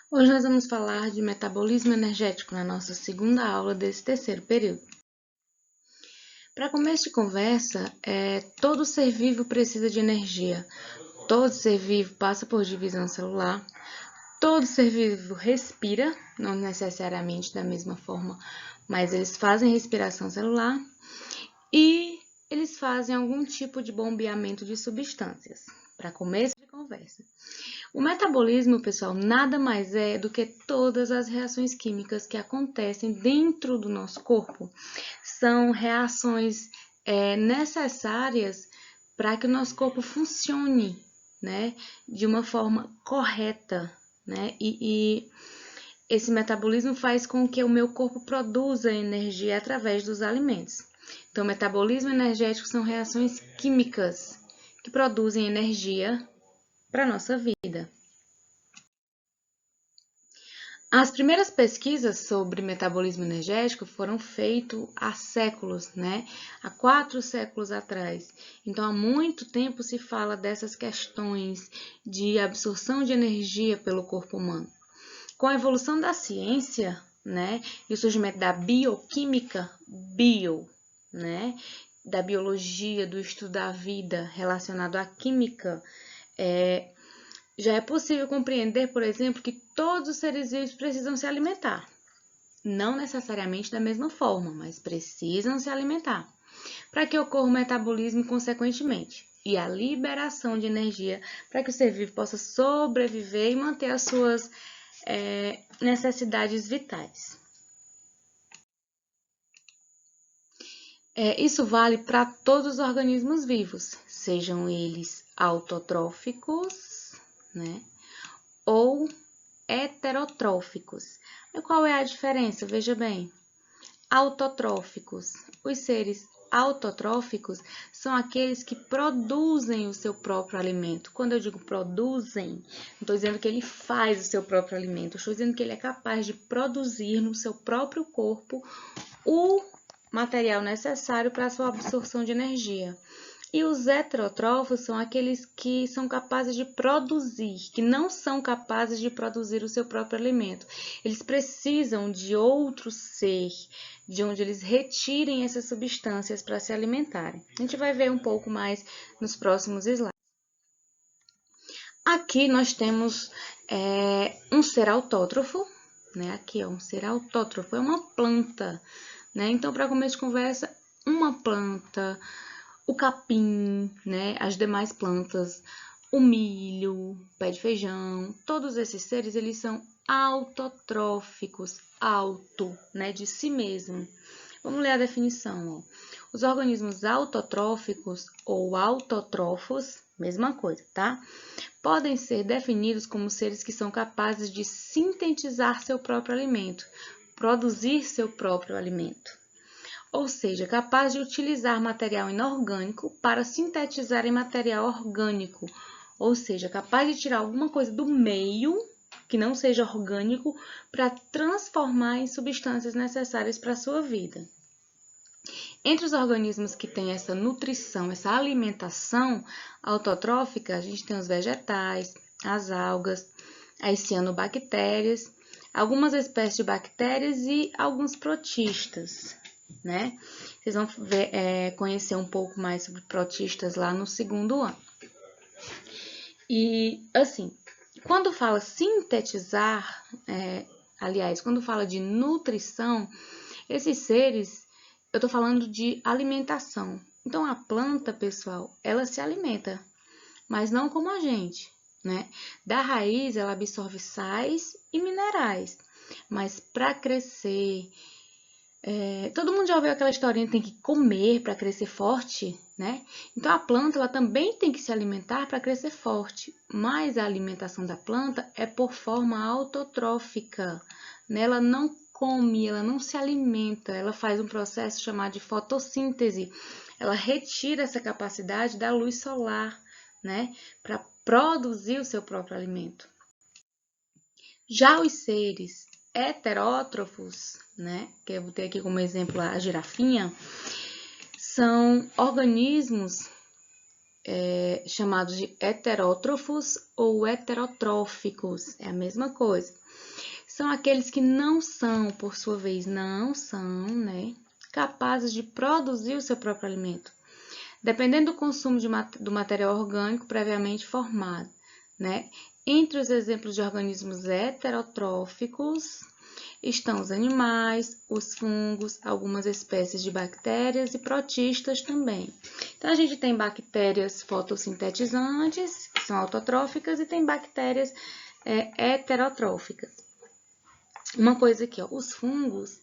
Hoje nós vamos falar de metabolismo energético na nossa segunda aula desse terceiro período. Para começo de conversa, todo ser vivo precisa de energia. Todo ser vivo passa por divisão celular. Todo ser vivo respira, não necessariamente da mesma forma, mas eles fazem respiração celular e eles fazem algum tipo de bombeamento de substâncias. Para começo de conversa. O metabolismo, pessoal, nada mais é do que todas as reações químicas que acontecem dentro do nosso corpo. São reações necessárias para que o nosso corpo funcione, né, de uma forma correta, né? E esse metabolismo faz com que o meu corpo produza energia através dos alimentos. Então, metabolismo energético são reações químicas que produzem energia para a nossa vida. As primeiras pesquisas sobre metabolismo energético foram feitas há séculos, né? Há 4 séculos atrás. Então, há muito tempo se fala dessas questões de absorção de energia pelo corpo humano. Com a evolução da ciência, né, e o surgimento da bioquímica, né, da biologia, do estudo da vida relacionado à química, já é possível compreender, por exemplo, que todos os seres vivos precisam se alimentar. Não necessariamente da mesma forma, mas precisam se alimentar. Para que ocorra o metabolismo consequentemente e a liberação de energia para que o ser vivo possa sobreviver e manter as suas necessidades vitais. Isso vale para todos os organismos vivos, sejam eles autotróficos, né, ou heterotróficos. E qual é a diferença? Veja bem, autotróficos. Os seres autotróficos são aqueles que produzem o seu próprio alimento. Quando eu digo produzem, não estou dizendo que ele faz o seu próprio alimento, estou dizendo que ele é capaz de produzir no seu próprio corpo o material necessário para a sua absorção de energia. E os heterotrófos são aqueles que são capazes de produzir, que não são capazes de produzir o seu próprio alimento. Eles precisam de outro ser, de onde eles retirem essas substâncias para se alimentarem. A gente vai ver um pouco mais nos próximos slides. Aqui nós temos um ser autótrofo, né? Aqui é um ser autótrofo, é uma planta, né? Então, para começo de conversa, uma planta, o capim, né, as demais plantas, o milho, pé de feijão, todos esses seres, eles são autotróficos, né, de si mesmo. Vamos ler a definição, ó. Os organismos autotróficos ou autotrófos, mesma coisa, tá? Podem ser definidos como seres que são capazes de sintetizar seu próprio alimento, produzir seu próprio alimento. Ou seja, capaz de utilizar material inorgânico para sintetizar em material orgânico, ou seja, capaz de tirar alguma coisa do meio que não seja orgânico para transformar em substâncias necessárias para a sua vida. Entre os organismos que têm essa nutrição, essa alimentação autotrófica, a gente tem os vegetais, as algas, as cianobactérias, algumas espécies de bactérias e alguns protistas, né? Vocês vão conhecer um pouco mais sobre protistas lá no segundo ano. E, assim, quando fala sintetizar, aliás, quando fala de nutrição, esses seres, eu tô falando de alimentação. Então, a planta, pessoal, ela se alimenta, mas não como a gente, né? Da raiz, ela absorve sais e minerais, mas para crescer... todo mundo já ouviu aquela historinha, tem que comer para crescer forte, né? Então, a planta ela também tem que se alimentar para crescer forte, mas a alimentação da planta é por forma autotrófica, né? Ela não come, ela não se alimenta, ela faz um processo chamado de fotossíntese. Ela retira essa capacidade da luz solar, né? Para produzir o seu próprio alimento. Já os seres heterótrofos, né, que eu vou ter aqui como exemplo a girafinha, são organismos chamados de heterótrofos ou heterotróficos, é a mesma coisa. São aqueles que não são, por sua vez, não são, né, capazes de produzir o seu próprio alimento, dependendo do consumo do material orgânico previamente formado, né? Entre os exemplos de organismos heterotróficos estão os animais, os fungos, algumas espécies de bactérias e protistas também. Então, a gente tem bactérias fotossintetizantes, que são autotróficas, e tem bactérias heterotróficas. Uma coisa aqui, ó, os fungos,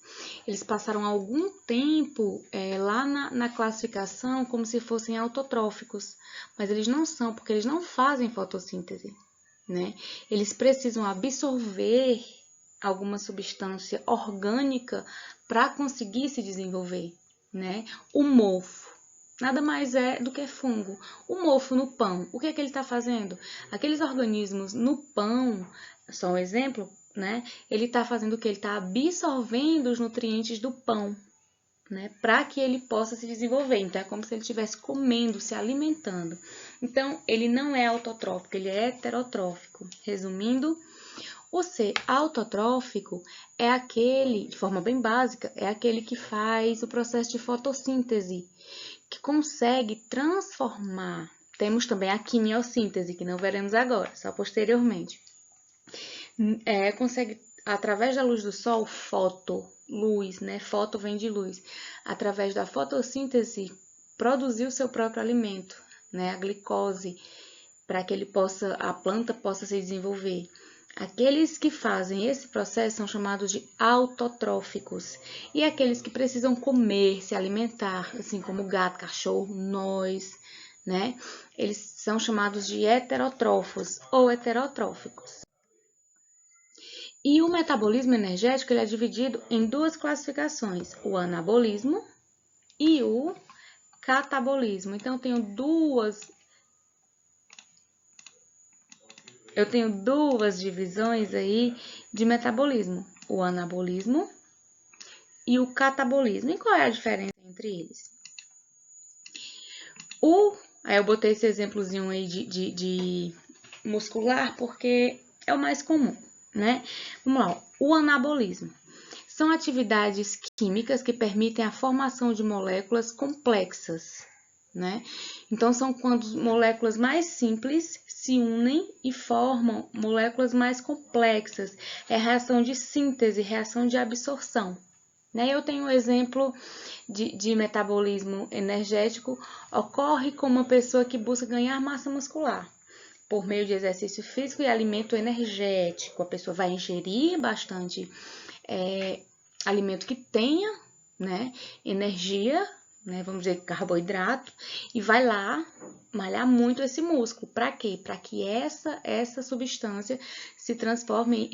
eles passaram algum tempo lá na classificação como se fossem autotróficos, mas eles não são, porque eles não fazem fotossíntese, né? Eles precisam absorver alguma substância orgânica para conseguir se desenvolver, né? O mofo nada mais é do que fungo. O mofo no pão, o que é que ele está fazendo? Aqueles organismos no pão, só um exemplo, né? Ele está fazendo o que? Ele está absorvendo os nutrientes do pão, né? Para que ele possa se desenvolver. Então, é como se ele estivesse comendo, se alimentando. Então, ele não é autotrófico, ele é heterotrófico. Resumindo, o ser autotrófico é aquele, de forma bem básica, é aquele que faz o processo de fotossíntese, que consegue transformar. Temos também a quimiossíntese, que não veremos agora, só posteriormente. Consegue, através da luz do sol, luz, né? Foto vem de luz. Através da fotossíntese, produzir o seu próprio alimento, né? A glicose, para que a planta possa se desenvolver. Aqueles que fazem esse processo são chamados de autotróficos. E aqueles que precisam comer, se alimentar, assim como gato, cachorro, nós, né? Eles são chamados de heterotrófos ou heterotróficos. E o metabolismo energético ele é dividido em duas classificações, o anabolismo e o catabolismo. Então, eu tenho duas divisões aí de metabolismo, o anabolismo e o catabolismo. E qual é a diferença entre eles? Aí eu botei esse exemplozinho aí de muscular porque é o mais comum, né? Vamos lá, o anabolismo. São atividades químicas que permitem a formação de moléculas complexas, né? Então, são quando moléculas mais simples se unem e formam moléculas mais complexas. É reação de síntese, reação de absorção. Né? Eu tenho um exemplo de metabolismo energético, ocorre com uma pessoa que busca ganhar massa muscular por meio de exercício físico e alimento energético. A pessoa vai ingerir bastante alimento que tenha, né, energia, né, vamos dizer, carboidrato, e vai lá malhar muito esse músculo. Para quê? Para que essa substância se transforme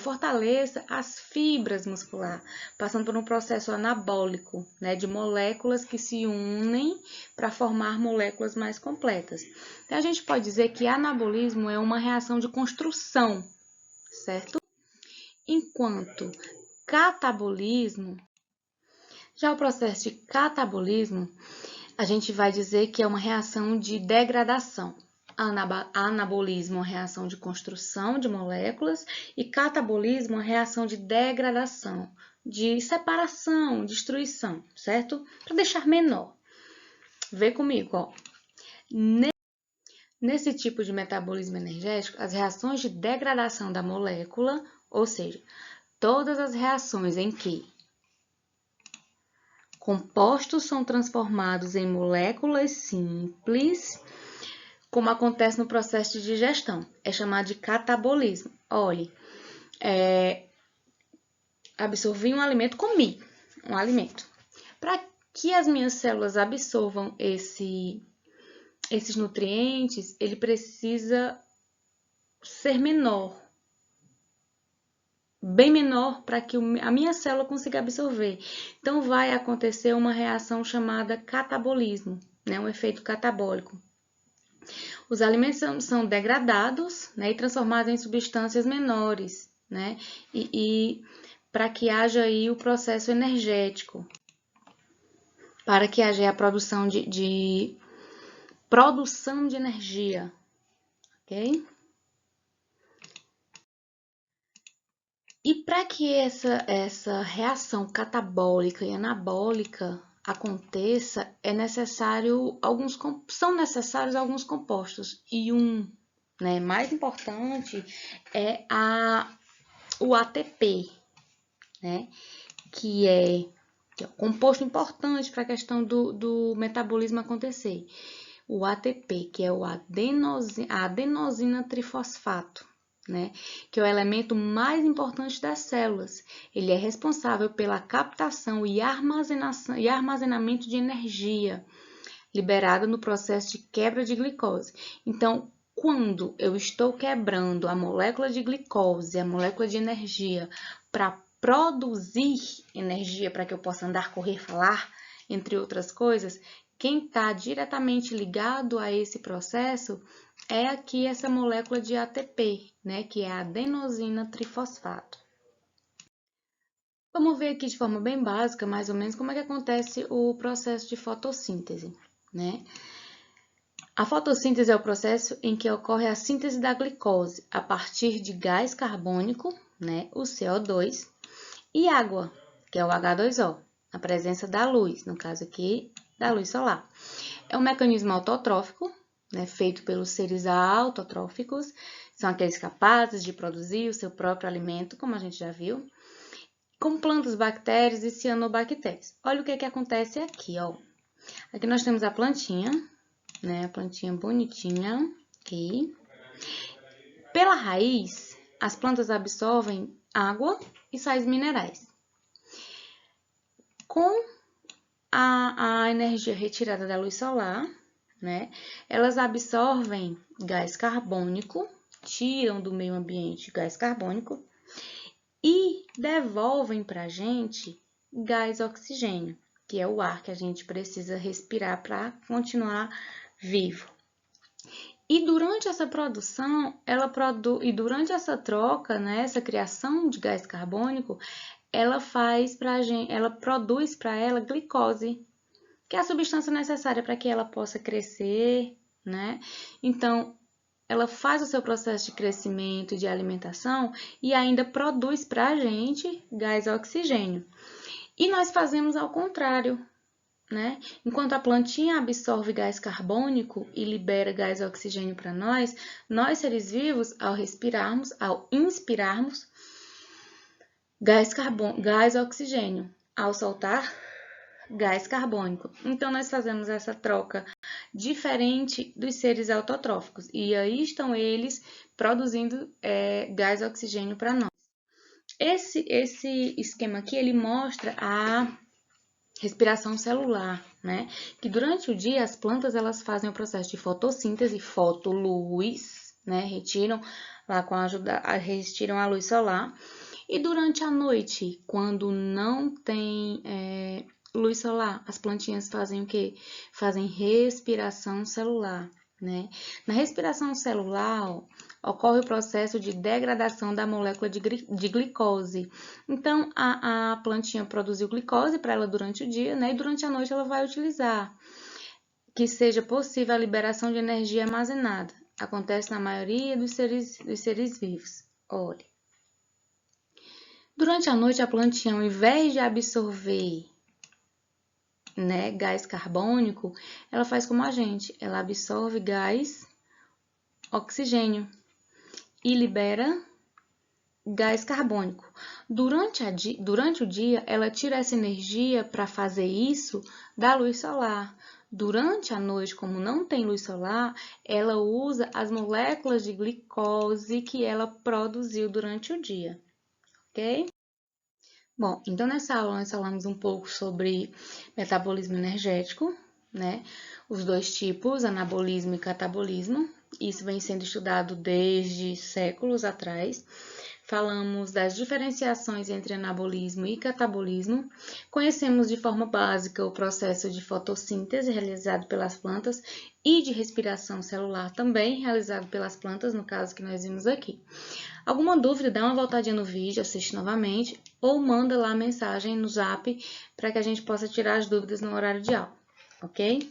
fortaleça as fibras musculares, passando por um processo anabólico, né, de moléculas que se unem para formar moléculas mais completas. Então, a gente pode dizer que anabolismo é uma reação de construção, certo? Enquanto catabolismo, já o processo de catabolismo, a gente vai dizer que é uma reação de degradação. Anabolismo, uma reação de construção de moléculas, e catabolismo, uma reação de degradação, de separação, destruição, certo? Para deixar menor. Vê comigo, ó. Nesse tipo de metabolismo energético, as reações de degradação da molécula, ou seja, todas as reações em que compostos são transformados em moléculas simples, como acontece no processo de digestão, é chamado de catabolismo. Olhe, absorvi um alimento, comi um alimento. Para que as minhas células absorvam esses nutrientes, ele precisa ser menor, bem menor para que a minha célula consiga absorver. Então, vai acontecer uma reação chamada catabolismo, né? Um efeito catabólico. Os alimentos são degradados, né? E transformados em substâncias menores, né? E para que haja aí o processo energético, para que haja a produção de produção de energia, ok? E para que essa reação catabólica e anabólica aconteça, são necessários alguns compostos. E mais importante é o ATP, né? Que é um composto importante para a questão do metabolismo acontecer. O ATP, que é a adenosina trifosfato, né? Que é o elemento mais importante das células. Ele é responsável pela captação e armazenamento de energia liberada no processo de quebra de glicose. Então, quando eu estou quebrando a molécula de glicose, a molécula de energia, para produzir energia para que eu possa andar, correr, falar, entre outras coisas, quem está diretamente ligado a esse processo é aqui essa molécula de ATP, né, que é a adenosina trifosfato. Vamos ver aqui de forma bem básica, mais ou menos, como é que acontece o processo de fotossíntese, né? A fotossíntese é o processo em que ocorre a síntese da glicose a partir de gás carbônico, né, o CO2, e água, que é o H2O, na presença da luz, no caso aqui, da luz solar. É um mecanismo autotrófico, né, feito pelos seres autotróficos, são aqueles capazes de produzir o seu próprio alimento, como a gente já viu, com plantas, bactérias e cianobactérias. Olha o que acontece aqui, ó. Aqui nós temos a plantinha, né, a plantinha bonitinha, aqui. Pela raiz, as plantas absorvem água e sais minerais. Com a energia retirada da luz solar, né, elas absorvem gás carbônico, tiram do meio ambiente gás carbônico e devolvem para a gente gás oxigênio, que é o ar que a gente precisa respirar para continuar vivo. E durante essa produção, durante essa troca, né, essa criação de gás carbônico, ela produz para ela glicose, que é a substância necessária para que ela possa crescer, né? Então, ela faz o seu processo de crescimento e de alimentação e ainda produz para a gente gás oxigênio. E nós fazemos ao contrário, né? Enquanto a plantinha absorve gás carbônico e libera gás oxigênio para nós seres vivos, ao inspirarmos, gás oxigênio, ao soltar gás carbônico. Então, nós fazemos essa troca diferente dos seres autotróficos. E aí estão eles produzindo gás oxigênio para nós. Esse esquema aqui, ele mostra a respiração celular, né? Que durante o dia as plantas elas fazem o processo de fotossíntese, fotoluz, né? Retiram a luz solar. E durante a noite, quando não tem luz solar, as plantinhas fazem o quê? Fazem respiração celular, né? Na respiração celular, ocorre o processo de degradação da molécula de glicose. Então, a plantinha produziu glicose para ela durante o dia, né? E durante a noite ela vai utilizar. Que seja possível a liberação de energia armazenada. Acontece na maioria dos seres vivos. Olha. Durante a noite, a plantinha, ao invés de absorver, né, gás carbônico, ela faz como a gente. Ela absorve gás oxigênio e libera gás carbônico. Durante o dia, ela tira essa energia para fazer isso da luz solar. Durante a noite, como não tem luz solar, ela usa as moléculas de glicose que ela produziu durante o dia. Ok? Bom, então nessa aula nós falamos um pouco sobre metabolismo energético, né? Os dois tipos, anabolismo e catabolismo. Isso vem sendo estudado desde séculos atrás. Falamos das diferenciações entre anabolismo e catabolismo. Conhecemos de forma básica o processo de fotossíntese realizado pelas plantas e de respiração celular também realizado pelas plantas, no caso que nós vimos aqui. Alguma dúvida, dá uma voltadinha no vídeo, assiste novamente ou manda lá a mensagem no Zap para que a gente possa tirar as dúvidas no horário de aula, ok?